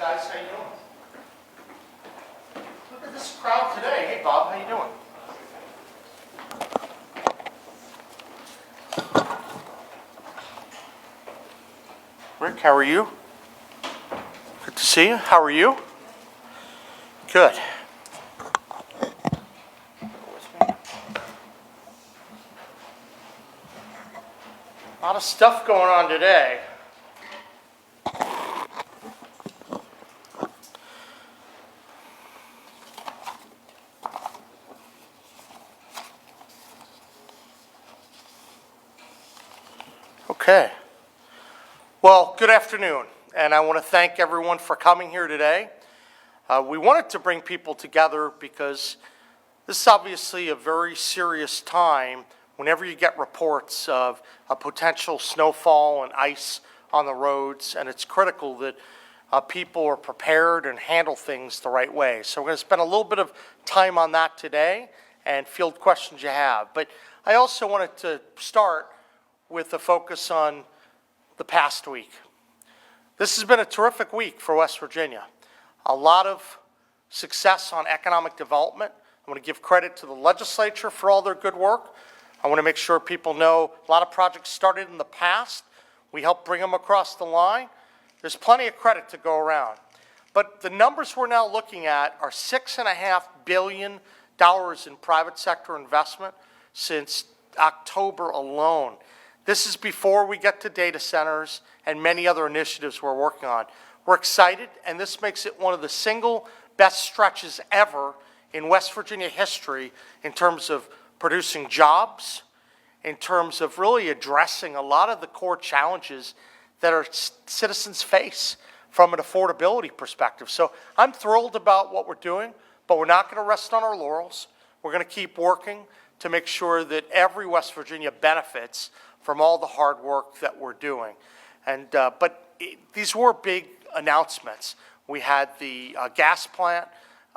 Guys, how you doing? Look at this crowd today. Hey, Bob, how you doing? Rick, how are you? Good to see you. How are you? Good. A lot of stuff going on today. Okay. Well, good afternoon, and I want to thank everyone for coming here today. We wanted to bring people together because this is obviously a very serious time whenever you get reports of a potential snowfall and ice on the roads, and it's critical that people are prepared and handle things the right way. So we're going to spend a little bit of time on that today and field questions you have. But I also wanted to start with a focus on the past week. This has been a terrific week for West Virginia. A lot of success on economic development. I want to give credit to the legislature for all their good work. I want to make sure people know a lot of projects started in the past. We helped bring them across the line. There's plenty of credit to go around. But the numbers we're now looking at are $6.5 billion in private sector investment since October alone. This is before we get to data centers and many other initiatives we're working on. We're excited, and this makes it one of the single best stretches ever in West Virginia history in terms of producing jobs, in terms of really addressing a lot of the core challenges that our citizens face from an affordability perspective. So I'm thrilled about what we're doing, but we're not going to rest on our laurels. We're going to keep working to make sure that every West Virginia benefits from all the hard work that we're doing. These were big announcements. We had the gas plant,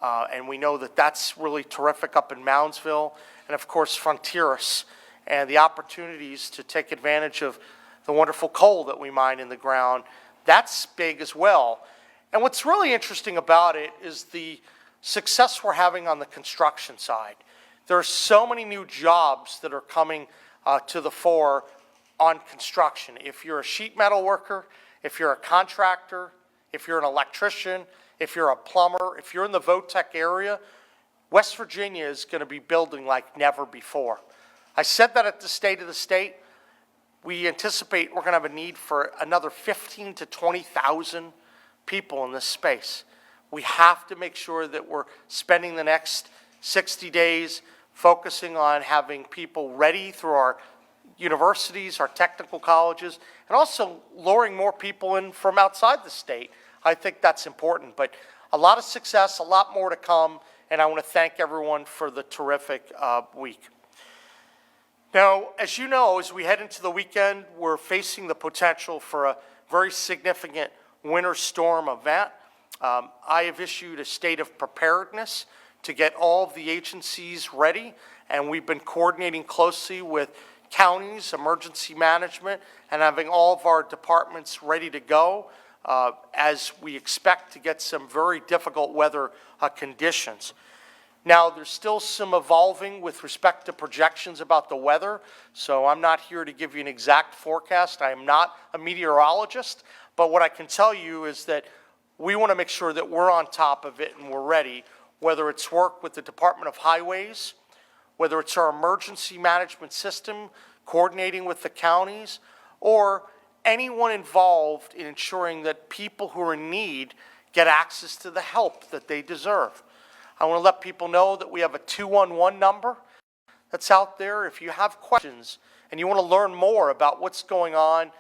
and we know that that's really terrific up in Moundsville, and of course Frontieras, and the opportunities to take advantage of the wonderful coal that we mine in the ground. That's big as well. And what's really interesting about it is the success we're having on the construction side. There are so many new jobs that are coming to the fore on construction. If you're a sheet metal worker, if you're a contractor, if you're an electrician, if you're a plumber, if you're in the VOTEC area, West Virginia is going to be building like never before. I said that at the State of the State. We anticipate we're going to have a need for another 15 to 20,000 people in this space. We have to make sure that we're spending the next 60 days focusing on having people ready through our universities, our technical colleges, and also luring more people in from outside the state. I think that's important, but a lot of success, a lot more to come, and I want to thank everyone for the terrific week. Now, as you know, as we head into the weekend, we're facing the potential for a very significant winter storm event. I have issued a state of preparedness to get all of the agencies ready, and we've been coordinating closely with counties, emergency management, and having all of our departments ready to go as we expect to get some very difficult weather conditions. Now, there's still some evolving with respect to projections about the weather, so I'm not here to give you an exact forecast. I am not a meteorologist, but what I can tell you is that we want to make sure that we're on top of it and we're ready, whether it's work with the Department of Highways, whether it's our emergency management system coordinating with the counties, or anyone involved in ensuring that people who are in need get access to the help that they deserve. I want to let people know that we have a 211 number that's out there. If you have questions and you want to learn more about what's going on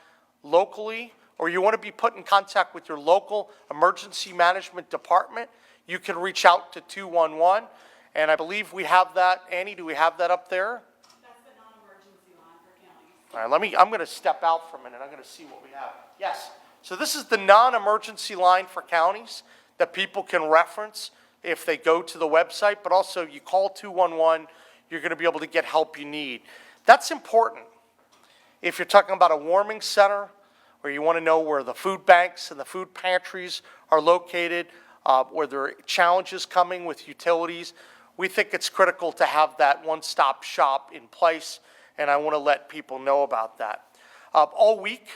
locally, or you want to be put in contact with your local emergency management department, you can reach out to 211. And I believe we have that. Annie, do we have that up there? That's the non-emergency line for counties. All right, I'm going to step out for a minute. I'm going to see what we have. Yes. So this is the non-emergency line for counties that people can reference if they go to the website, but also you call 211, you're going to be able to get help you need. That's important. If you're talking about a warming center, or you want to know where the food banks and the food pantries are located, where there are challenges coming with utilities, we think it's critical to have that one-stop shop in place, and I want to let people know about that. All week,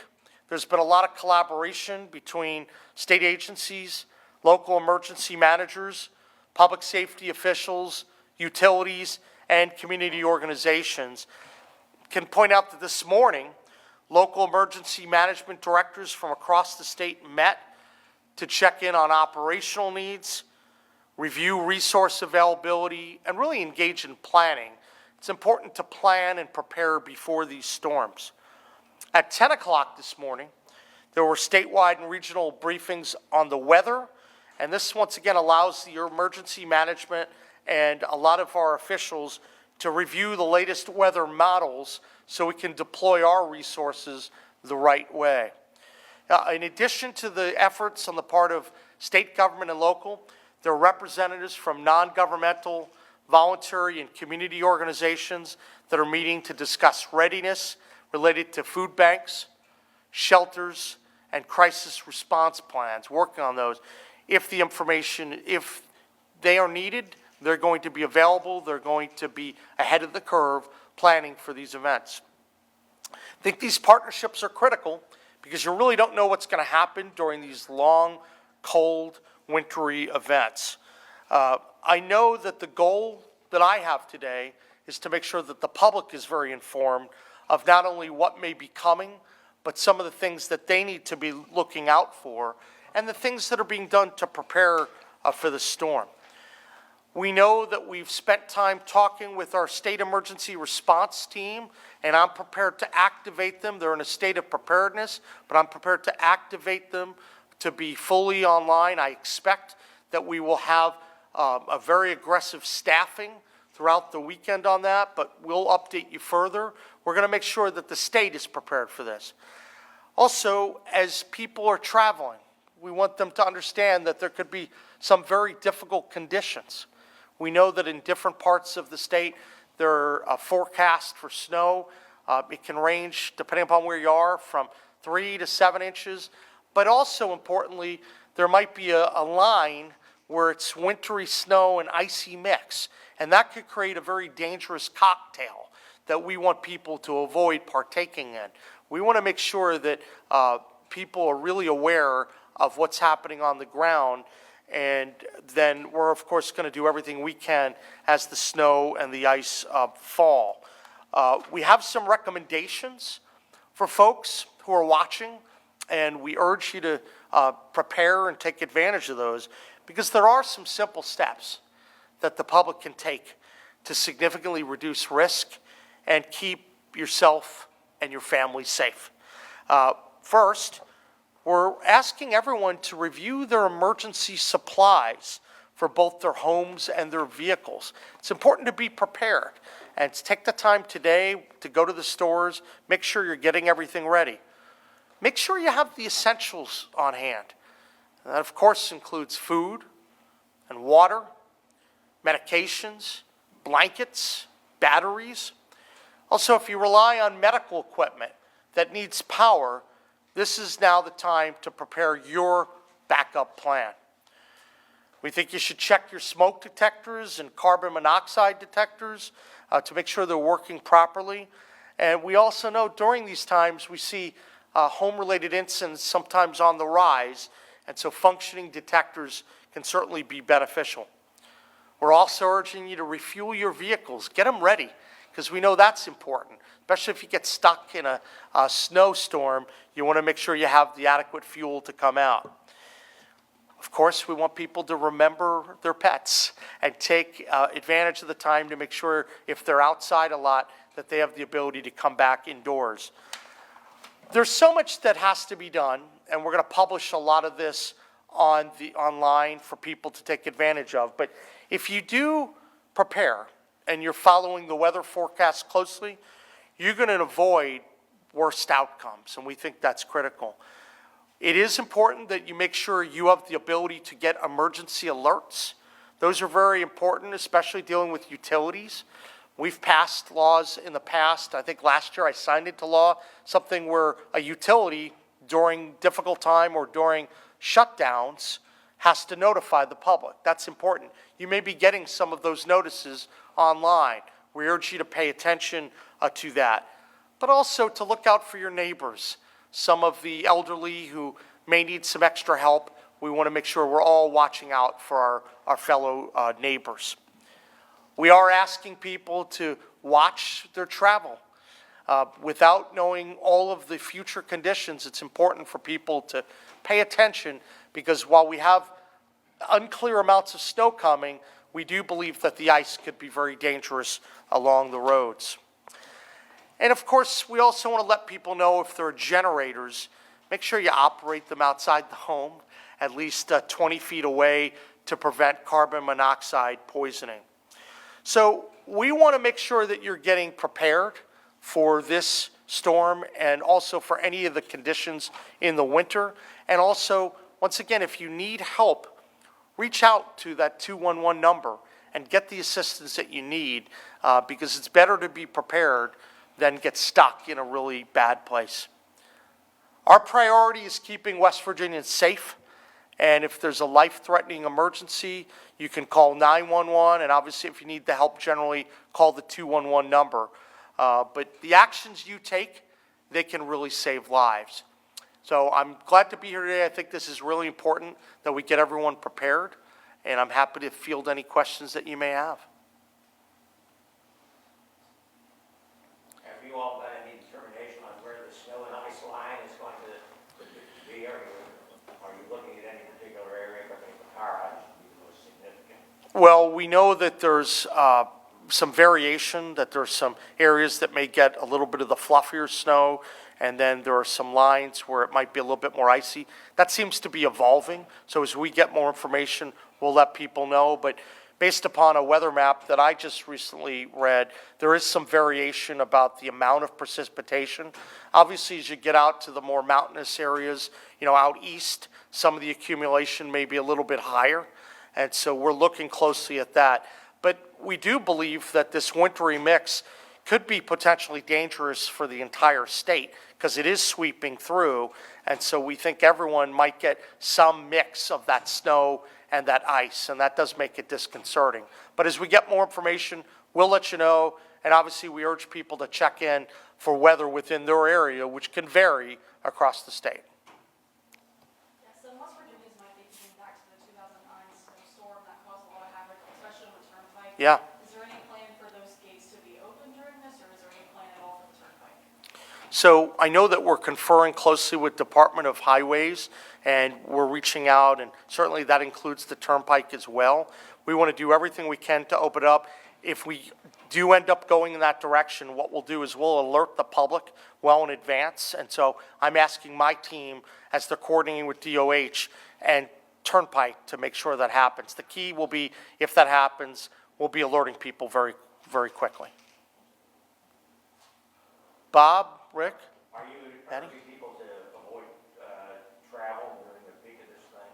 there's been a lot of collaboration between state agencies, local emergency managers, public safety officials, utilities, and community organizations. Can point out that this morning, local emergency management directors from across the state met to check in on operational needs, review resource availability, and really engage in planning. It's important to plan and prepare before these storms. At 10 o'clock this morning, there were statewide and regional briefings on the weather, and this once again allows the emergency management and a lot of our officials to review the latest weather models so we can deploy our resources the right way. In addition to the efforts on the part of state government and local, there are representatives from non-governmental, voluntary, and community organizations that are meeting to discuss readiness related to food banks, shelters, and crisis response plans, working on those. If they are needed, they're going to be available, they're going to be ahead of the curve planning for these events. I think these partnerships are critical because you really don't know what's going to happen during these long, cold, wintry events. I know that the goal that I have today is to make sure that the public is very informed of not only what may be coming, but some of the things that they need to be looking out for and the things that are being done to prepare for the storm. We know that we've spent time talking with our state emergency response team, and I'm prepared to activate them. They're in a state of preparedness, but I'm prepared to activate them to be fully online. I expect that we will have a very aggressive staffing throughout the weekend on that, but we'll update you further. We're going to make sure that the state is prepared for this. Also, as people are traveling, we want them to understand that there could be some very difficult conditions. We know that in different parts of the state, there are forecasts for snow. It can range, depending upon where you are, from 3 to 7 inches. But also importantly, there might be a line where it's wintry snow and icy mix. And that could create a very dangerous cocktail that we want people to avoid partaking in. We want to make sure that people are really aware of what's happening on the ground. And then we're, of course, going to do everything we can as the snow and the ice fall. We have some recommendations for folks who are watching, and we urge you to prepare and take advantage of those because there are some simple steps that the public can take to significantly reduce risk and keep yourself and your family safe. First, we're asking everyone to review their emergency supplies for both their homes and their vehicles. It's important to be prepared and to take the time today to go to the stores, make sure you're getting everything ready. Make sure you have the essentials on hand. And that, of course, includes food and water, medications, blankets, batteries. Also, if you rely on medical equipment that needs power, this is now the time to prepare your backup plan. We think you should check your smoke detectors and carbon monoxide detectors to make sure they're working properly. And we also know during these times we see home-related incidents sometimes on the rise, and so functioning detectors can certainly be beneficial. We're also urging you to refuel your vehicles. Get them ready, because we know that's important. Especially if you get stuck in a snowstorm, you want to make sure you have the adequate fuel to come out. Of course, we want people to remember their pets and take advantage of the time to make sure if they're outside a lot that they have the ability to come back indoors. There's so much that has to be done, and we're going to publish a lot of this online for people to take advantage of. But if you do prepare and you're following the weather forecast closely, you're going to avoid worst outcomes, and we think that's critical. It is important that you make sure you have the ability to get emergency alerts. Those are very important, especially dealing with utilities. We've passed laws in the past. I think last year I signed into law something where a utility during difficult time or during shutdowns has to notify the public. That's important. You may be getting some of those notices online. We urge you to pay attention to that, but also to look out for your neighbors. Some of the elderly who may need some extra help, we want to make sure we're all watching out for our fellow neighbors. We are asking people to watch their travel. Without knowing all of the future conditions, it's important for people to pay attention, because while we have unclear amounts of snow coming, we do believe that the ice could be very dangerous along the roads. And of course, we also want to let people know if there are generators, make sure you operate them outside the home, at least 20 feet away, to prevent carbon monoxide poisoning. So we want to make sure that you're getting prepared for this storm and also for any of the conditions in the winter. And also, once again, if you need help, reach out to that 211 number and get the assistance that you need, because it's better to be prepared than get stuck in a really bad place. Our priority is keeping West Virginians safe, and if there's a life-threatening emergency, you can call 911, and obviously if you need the help generally, call the 211 number. But the actions you take, they can really save lives. So I'm glad to be here today. I think this is really important that we get everyone prepared, and I'm happy to field any questions that you may have. Have you all done any determination on where the snow and ice line is going to be? Are you looking at any particular area? I think the car outage would be the most significant. Well, we know that there's some variation, that there's some areas that may get a little bit of the fluffier snow, and then there are some lines where it might be a little bit more icy. That seems to be evolving, so as we get more information, we'll let people know. But based upon a weather map that I just recently read, there is some variation about the amount of precipitation. Obviously, as you get out to the more mountainous areas, out east, some of the accumulation may be a little bit higher, and so we're looking closely at that. But we do believe that this wintry mix could be potentially dangerous for the entire state because it is sweeping through, and so we think everyone might get some mix of that snow and that ice, and that does make it disconcerting. But as we get more information, we'll let you know, and obviously we urge people to check in for weather within their area, which can vary across the state. Yeah, so West Virginians might be thinking back to the 2009 snowstorm that caused a lot of havoc, especially on the turnpike. Yeah. Is there any plan for those gates to be open during this, or is there any plan at all for the turnpike? So I know that we're conferring closely with Department of Highways, and we're reaching out, and certainly that includes the turnpike as well. We want to do everything we can to open it up. If we do end up going in that direction, what we'll do is we'll alert the public well in advance. And so I'm asking my team, as they're coordinating with DOH and Turnpike, to make sure that happens. The key will be, if that happens, we'll be alerting people very, very quickly. Bob, Rick? Are you Patty? encouraging people to avoid travel during the peak of this thing?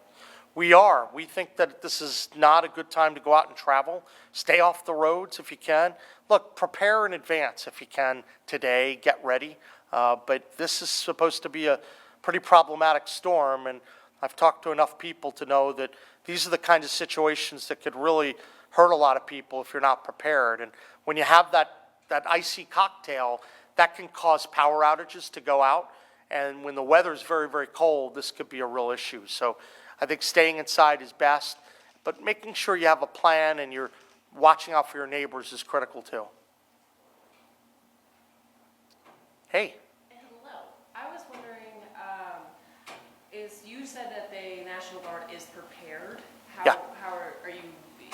We are. We think that this is not a good time to go out and travel. Stay off the roads if you can. Look, prepare in advance if you can today. Get ready. But this is supposed to be a pretty problematic storm, and I've talked to enough people to know that these are the kinds of situations that could really hurt a lot of people if you're not prepared. And when you have that icy cocktail, that can cause power outages to go out. And when the weather is very, very cold, this could be a real issue. So I think staying inside is best, but making sure you have a plan and you're watching out for your neighbors is critical too. Hey. Hello. I was wondering, you said that the National Guard is prepared. Yeah. Are you?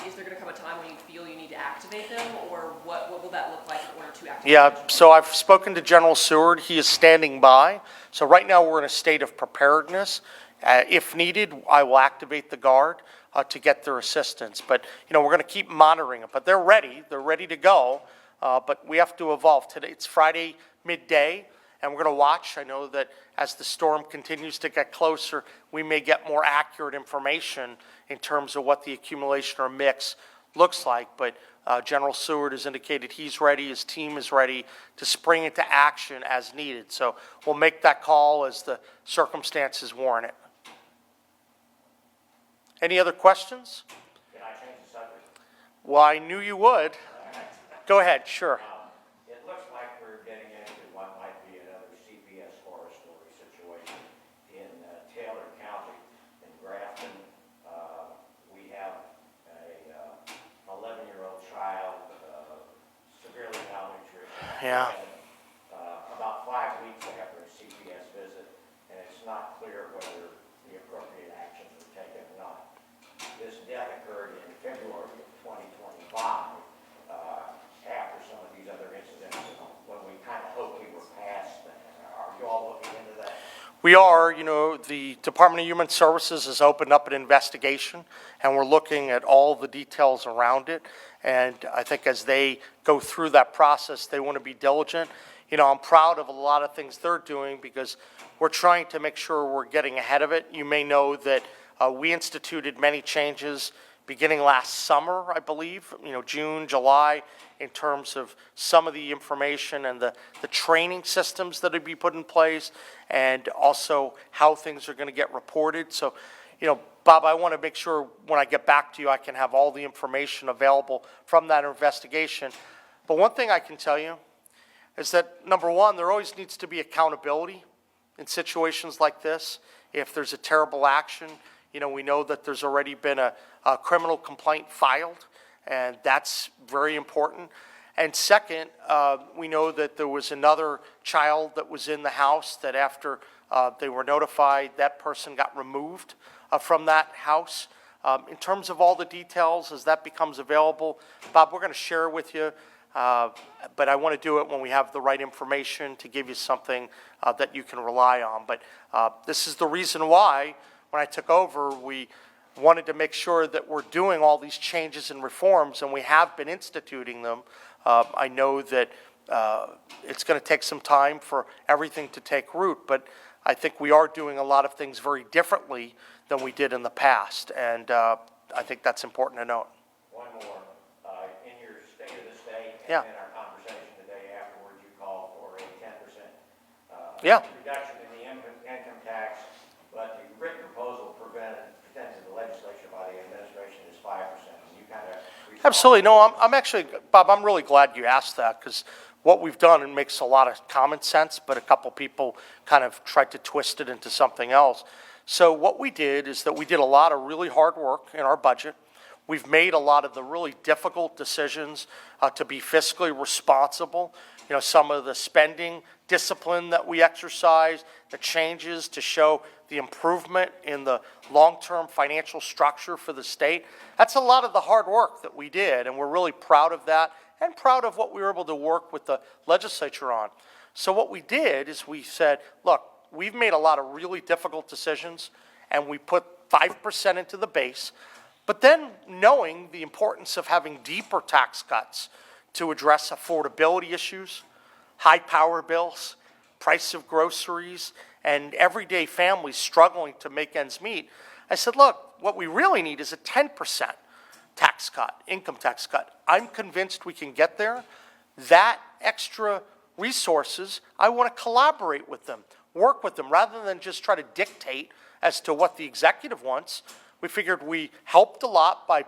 Is there going to come a time when you feel you need to activate them, or what will that look like in order to activate? Yeah, so I've spoken to General Seward. He is standing by. So right now we're in a state of preparedness. If needed, I will activate the Guard to get their assistance. But, we're going to keep monitoring it. But they're ready. They're ready to go. But we have to evolve. Today, it's Friday midday, and we're going to watch. I know that as the storm continues to get closer, we may get more accurate information in terms of what the accumulation or mix looks like. But General Seward has indicated he's ready, his team is ready to spring into action as needed. So we'll make that call as the circumstances warrant it. Any other questions? Can I change the subject? Well, I knew you would. Go ahead, sure. It looks like we're getting into what might be another CPS horror story situation in Taylor County. In Grafton, we have a 11-year-old child, severely malnutrition. Yeah. About 5 weeks after a CPS visit, and it's not clear whether the appropriate actions were taken or not. This death occurred in February of 2025, after some of these other incidents, when we kind of hoped we were past that. Are you all looking into that? We are. The Department of Human Services has opened up an investigation, and we're looking at all the details around it. And I think as they go through that process, they want to be diligent. I'm proud of a lot of things they're doing because we're trying to make sure we're getting ahead of it. You may know that we instituted many changes beginning last summer, I believe, June, July, in terms of some of the information and the training systems that would be put in place, and also how things are going to get reported. So, Bob, I want to make sure when I get back to you, I can have all the information available from that investigation. But one thing I can tell you is that, number one, there always needs to be accountability in situations like this. If there's a terrible action, we know that there's already been a criminal complaint filed, and that's very important. And second, we know that there was another child that was in the house that after they were notified, that person got removed from that house. In terms of all the details, as that becomes available, Bob, we're going to share with you, but I want to do it when we have the right information to give you something that you can rely on. But this is the reason why, when I took over, we wanted to make sure that we're doing all these changes and reforms, and we have been instituting them. I know that it's going to take some time for everything to take root, but I think we are doing a lot of things very differently than we did in the past, and I think that's important to note. One more. In your State of the State and Yeah. in our conversation today afterwards, you called for a 10% Yeah. reduction in the income tax, but the written proposal presented to the legislature by the administration is 5%. And you kind of Absolutely. No, I'm actually, Bob, I'm really glad you asked that, because what we've done, it makes a lot of common sense, but a couple people kind of tried to twist it into something else. So what we did is that we did a lot of really hard work in our budget. We've made a lot of the really difficult decisions to be fiscally responsible. Some of the spending discipline that we exercise, the changes to show the improvement in the long-term financial structure for the state. That's a lot of the hard work that we did, and we're really proud of that and proud of what we were able to work with the legislature on. So what we did is we said, look, we've made a lot of really difficult decisions, and we put 5% into the base, but then knowing the importance of having deeper tax cuts to address affordability issues, high power bills, price of groceries, and everyday families struggling to make ends meet, I said, look, what we really need is a 10% tax cut, income tax cut. I'm convinced we can get there. That extra resources, I want to collaborate with them, work with them, rather than just try to dictate as to what the executive wants. We figured we helped a lot by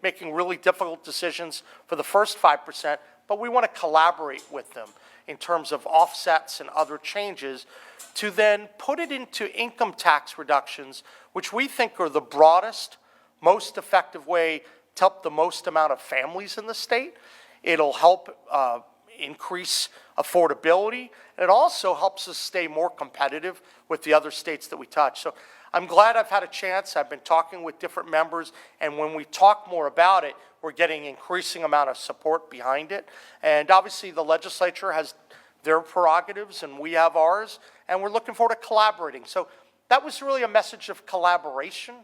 making really difficult decisions for the first 5%, but we want to collaborate with them in terms of offsets and other changes to then put it into income tax reductions, which we think are the broadest, most effective way to help the most amount of families in the state. It'll help increase affordability, and it also helps us stay more competitive with the other states that we touch. So I'm glad I've had a chance. I've been talking with different members, and when we talk more about it, we're getting increasing amount of support behind it. And obviously the legislature has their prerogatives and we have ours, and we're looking forward to collaborating. So that was really a message of collaboration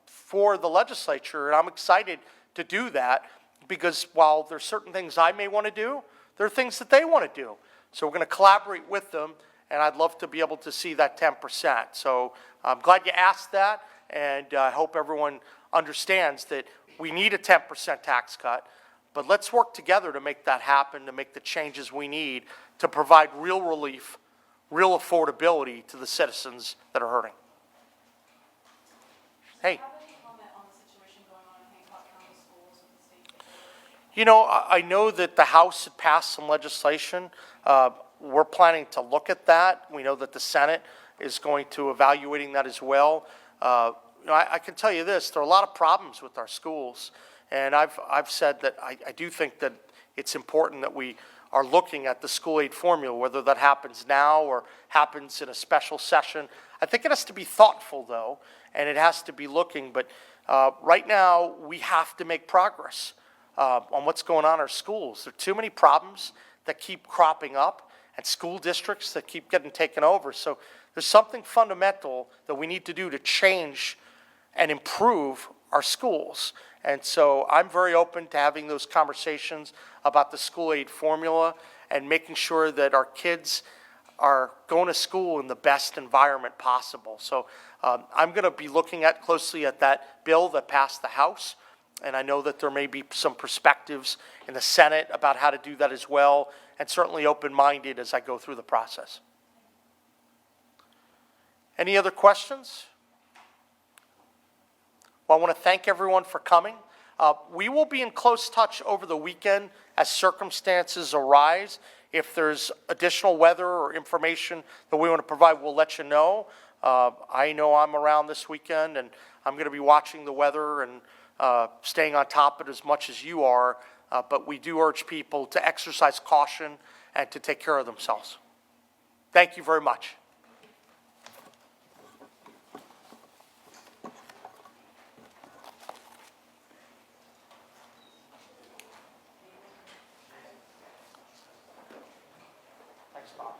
for the legislature, and I'm excited to do that, because while there's certain things I may want to do, there are things that they want to do. So we're going to collaborate with them, and I'd love to be able to see that 10%. So I'm glad you asked that, and I hope everyone understands that we need a 10% tax cut, but let's work together to make that happen, to make the changes we need to provide real relief, real affordability to the citizens that are hurting. Hey. Do you have any comment on the situation going on in Hancock County schools with the state takeover? You know, I know that the House had passed some legislation. We're planning to look at that. We know that the Senate is going to evaluating that as well. You know, I can tell you this, there are a lot of problems with our schools. And I've said that I do think that it's important that we are looking at the school aid formula, whether that happens now or happens in a special session. I think it has to be thoughtful, though, and it has to be looking. But right now, we have to make progress on what's going on in our schools. There are too many problems that keep cropping up and school districts that keep getting taken over. So there's something fundamental that we need to do to change and improve our schools. And so I'm very open to having those conversations about the school aid formula and making sure that our kids are going to school in the best environment possible. So I'm going to be looking closely at that bill that passed the House. And I know that there may be some perspectives in the Senate about how to do that as well, and certainly open-minded as I go through the process. Any other questions? Well, I want to thank everyone for coming. We will be in close touch over the weekend as circumstances arise. If there's additional weather or information that we want to provide, we'll let you know. I know I'm around this weekend, and I'm going to be watching the weather and staying on top of it as much as you are. But we do urge people to exercise caution and to take care of themselves. Thank you very much. Thanks, Bob.